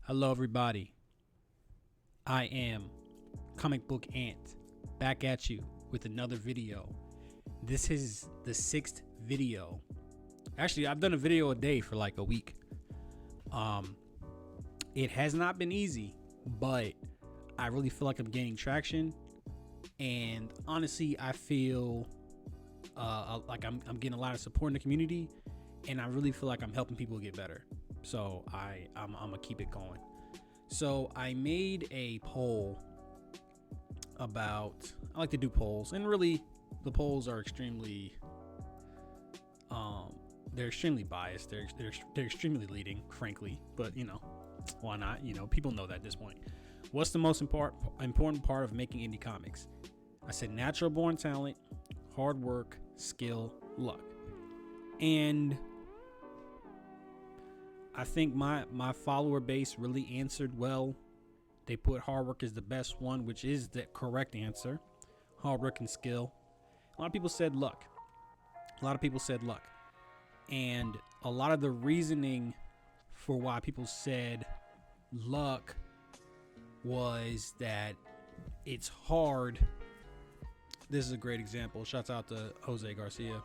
Hello, everybody. I am Comic Book Ant, back at you with another video. This is the 6th video. Actually, I've done a video a day for like a week. It has not been easy, but I really feel like I'm gaining traction. And honestly, I feel like I'm getting a lot of support in the community, and I really feel like I'm helping people get better. So I'm gonna keep it going. So I made a poll about, I like to do polls, and really the polls are extremely they're extremely biased. They're extremely leading, frankly, but you know, why not? You know, people know that at this point. What's the most important part of making indie comics? I said natural born talent, hard work, skill, luck. And I think my follower base really answered well. They put hard work as the best one, which is the correct answer. Hard work and skill. A lot of people said luck. And a lot of the reasoning for why people said luck was that it's hard. This is a great example. Shouts out to Jose Garcia.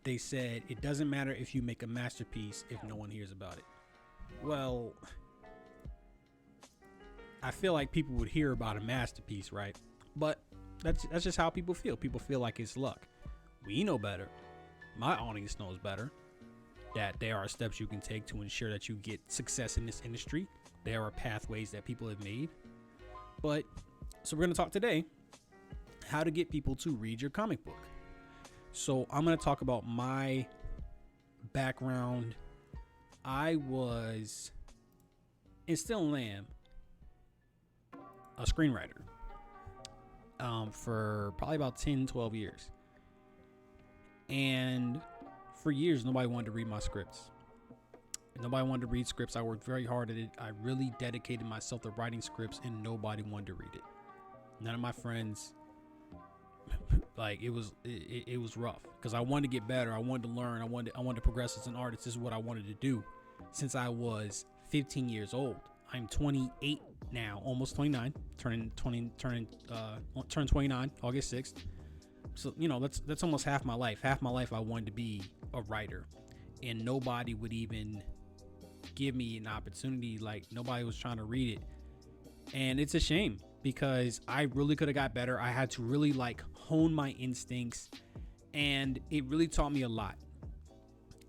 They said it doesn't matter if you make a masterpiece if no one hears about it. Well, I feel like people would hear about a masterpiece, right? But that's just how people feel. People feel like it's luck. We know better. My audience knows better. That there are steps you can take to ensure that you get success in this industry. There are pathways that people have made. But so we're going to talk today how to get people to read your comic book. So I'm going to talk about my background. I was, and still am, a screenwriter for probably about 10, 12 years. And for years, nobody wanted to read my scripts. Nobody wanted to read scripts. I worked very hard at it. I really dedicated myself to writing scripts, and nobody wanted to read it. None of my friends. Like it was rough because I wanted to get better. I wanted to learn. I wanted to progress as an artist. This is what I wanted to do since I was 15 years old. I'm 28 now, almost 29, turn 29 August 6th. So, you know, that's almost half my life. Half my life I wanted to be a writer, and nobody would even give me an opportunity. Like nobody was trying to read it. And it's a shame because I really could have got better. I had to really like hone my instincts, and it really taught me a lot.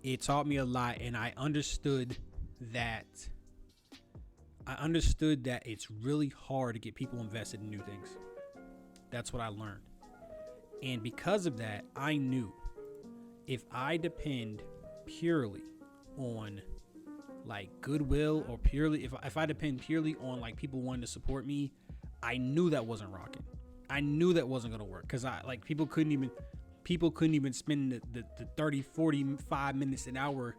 And I understood that it's really hard to get people invested in new things. That's what I learned. And because of that, I knew if I depend purely on like goodwill, or purely if I depend purely on like people wanting to support me, I knew that wasn't rocking. I knew that wasn't gonna work because people couldn't even spend the 30, 45 minutes, an hour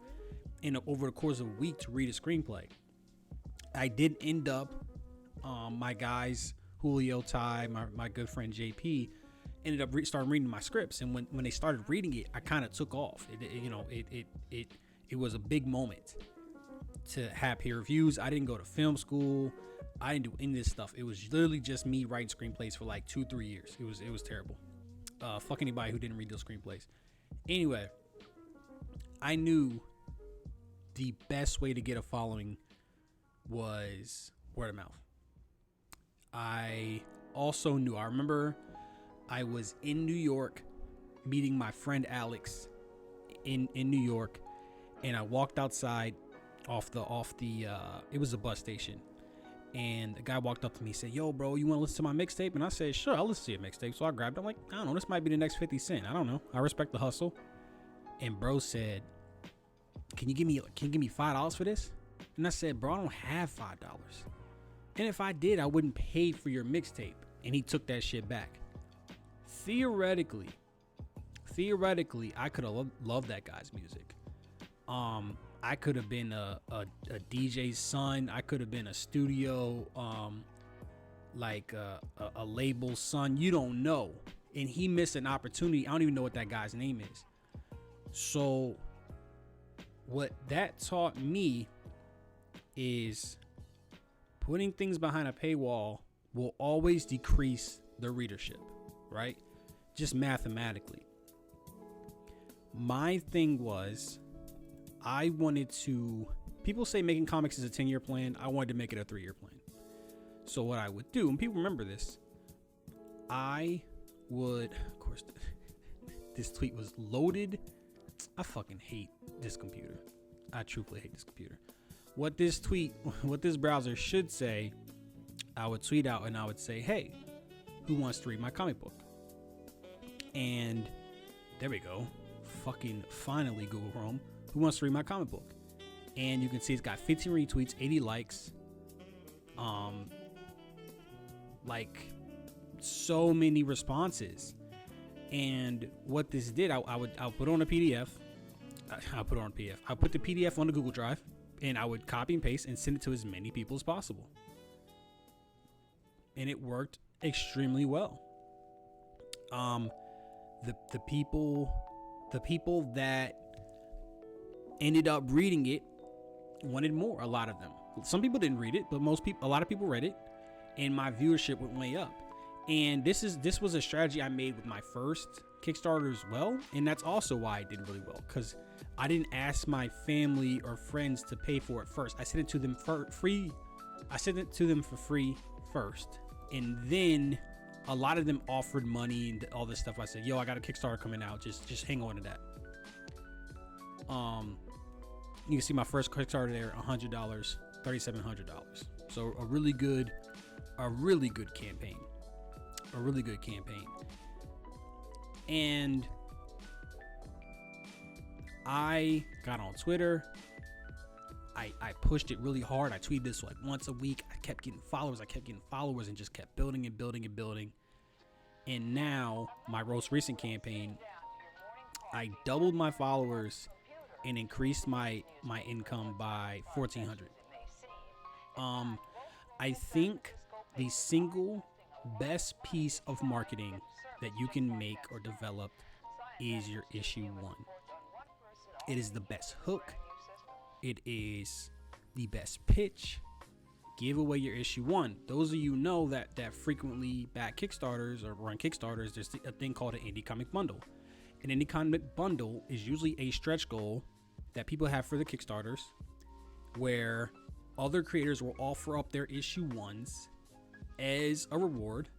over the course of a week to read a screenplay. I did end up, my guys Julio, Ty, my good friend JP, ended up starting reading my scripts, and when they started reading it, I kind of took off. It was a big moment to have peer reviews. I didn't go to film school. I didn't do any of this stuff. It was literally just me writing screenplays for like 2-3 years. It was terrible. Fuck anybody who didn't read those screenplays. Anyway, I knew the best way to get a following was word of mouth. I remember I was in New York meeting my friend Alex in New York, and I walked outside off the it was a bus station, and the guy walked up to me and said, "Yo, bro, you want to listen to my mixtape?" And I said, "Sure, I'll listen to your mixtape." So I grabbed it. I'm like, I don't know, this might be the next 50 Cent. I don't know. I respect the hustle. And bro said, Can you give me $5 for this? And I said, "Bro, I don't have $5. And if I did, I wouldn't pay for your mixtape." And he took that shit back. Theoretically, I could have loved that guy's music. I could have been a DJ's son. I could have been a studio, like a label son. You don't know. And he missed an opportunity. I don't even know what that guy's name is. So what that taught me is putting things behind a paywall will always decrease the readership, right? Just mathematically. My thing was, I wanted to, people say making comics is a 10-year plan. I wanted to make it a 3-year plan. So what I would do, and people remember this, I would, of course, this tweet was loaded. I fucking hate this computer. I truthfully hate this computer. What this browser should say, I would tweet out and I would say, hey, who wants to read my comic book? And there we go. Fucking finally, Google Chrome. Who wants to read my comic book? And you can see it's got 15 retweets, 80 likes. Like so many responses. And what this did, I'll put on a PDF. I'll put the PDF on the Google Drive, and I would copy and paste and send it to as many people as possible. And it worked extremely well. The people that ended up reading it wanted more. A lot of them. Some people didn't read it, but a lot of people read it, and my viewership went way up. And this was a strategy I made with my first Kickstarter as well, and that's also why I did really well, because I didn't ask my family or friends to pay for it first. I sent it to them for free. I sent it to them for free first, and then a lot of them offered money and all this stuff. I said, yo, I got a Kickstarter coming out, just hang on to that. You can see my first Kickstarter there, $100, $3,700. So a really good campaign. And I got on Twitter. I pushed it really hard. I tweeted this like once a week. I kept getting followers and just kept building and building and building. And now my most recent campaign, I doubled my followers and increased my income by $1,400. I think the single best piece of marketing that you can make or develop is your issue 1. It is the best hook. It is the best pitch. Give away your issue 1. Those of you know that frequently back Kickstarters or run Kickstarters, there's a thing called an indie comic bundle. An indie comic bundle is usually a stretch goal that people have for the Kickstarters, where other creators will offer up their issue 1s as a reward,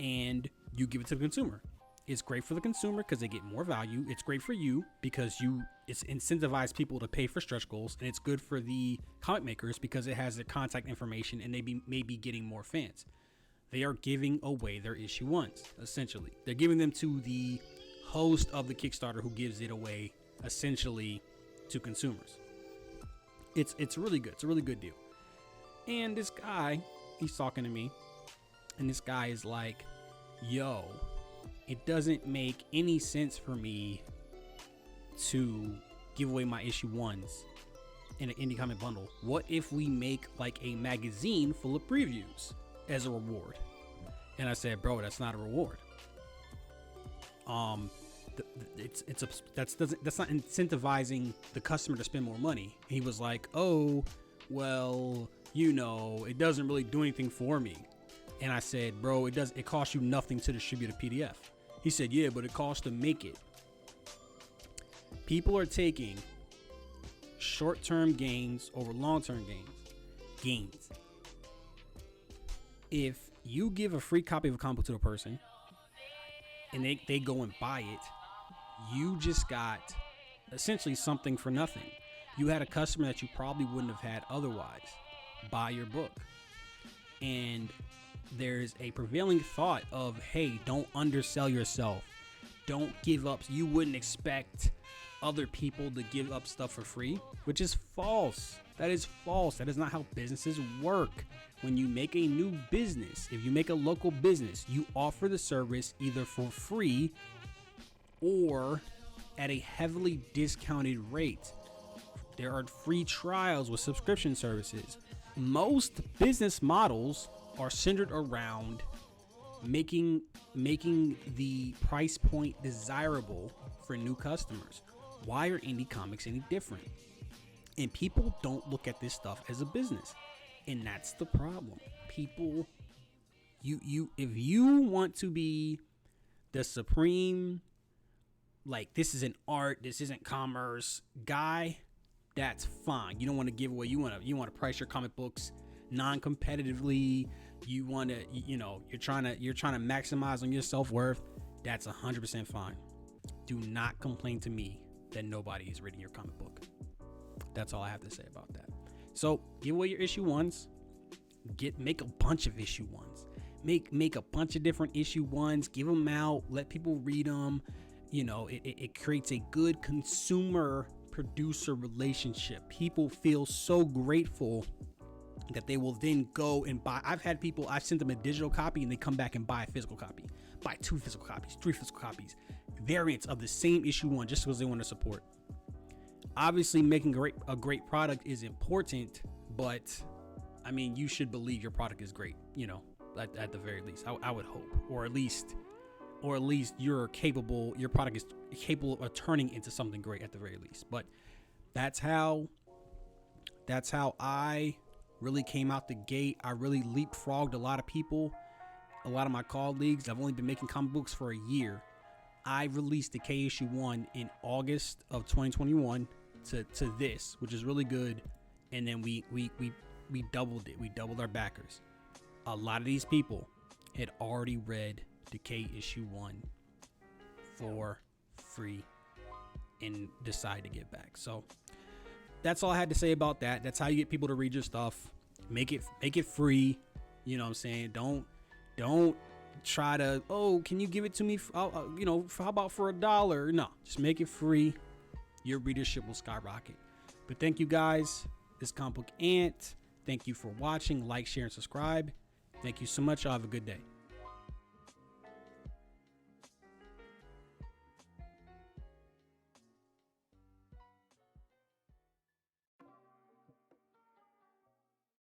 and you give it to the consumer. It's great for the consumer because they get more value. It's great for you because it's incentivized people to pay for stretch goals, and it's good for the comic makers because it has their contact information and they may be getting more fans. They are giving away their issue 1s, essentially. They're giving them to the host of the Kickstarter, who gives it away essentially to consumers. It's really good. It's a really good deal. And this guy, he's talking to me, and this guy is like, yo, it doesn't make any sense for me to give away my issue 1s in an indie comic bundle. What if we make like a magazine full of previews as a reward? And I said, bro, that's not a reward. That's not incentivizing the customer to spend more money. He was like, oh, well, it doesn't really do anything for me. And I said, bro, it costs you nothing to distribute a PDF. He said, yeah, but it costs to make it. People are taking short-term gains over long-term gains. If you give a free copy of a comic book to a person and they go and buy it, you just got essentially something for nothing. You had a customer that you probably wouldn't have had otherwise buy your book. And there's a prevailing thought of, hey, don't undersell yourself. Don't give up. You wouldn't expect other people to give up stuff for free, which is false. That is false. That is not how businesses work. When you make a new business, if you make a local business, you offer the service either for free or at a heavily discounted rate. There are free trials with subscription services. Most business models are centered around making the price point desirable for new customers. Why are indie comics any different? And people don't look at this stuff as a business. And that's the problem. People, if you want to be the supreme, like, this is an art, this isn't commerce guy, that's fine. You don't want to give away, you want to price your comic books non-competitively. You want to, you're trying to maximize on your self-worth. That's 100% fine. Do not complain to me that nobody is reading your comic book. That's all I have to say about that. So give away your issue ones. Make a bunch of issue ones. Make a bunch of different issue ones. Give them out. Let people read them. It creates a good consumer producer relationship. People feel so grateful that they will then go and buy. I've sent them a digital copy and they come back and buy a physical copy, buy 2 physical copies, 3 physical copies, variants of the same issue one, just because they want to support. Obviously, making a great product is important, but I mean, you should believe your product is great, at the very least. I would hope, or at least your product is capable of turning into something great at the very least. But that's how I really came out the gate. I really leapfrogged a lot of people, a lot of my colleagues. I've only been making comic books for a year. I released the K issue 1 in August of 2021 to this, which is really good. And then we doubled it. We doubled our backers. A lot of these people had already read the K issue 1 for free and decided to give back. So that's all I had to say about that. That's how you get people to read your stuff. Make it free. You know what I'm saying? Don't try to, can you give it to me? How about for $1? No, just make it free. Your readership will skyrocket. But thank you guys. This Comic Book Ant. Thank you for watching. Like, share, and subscribe. Thank you so much. Y'all have a good day.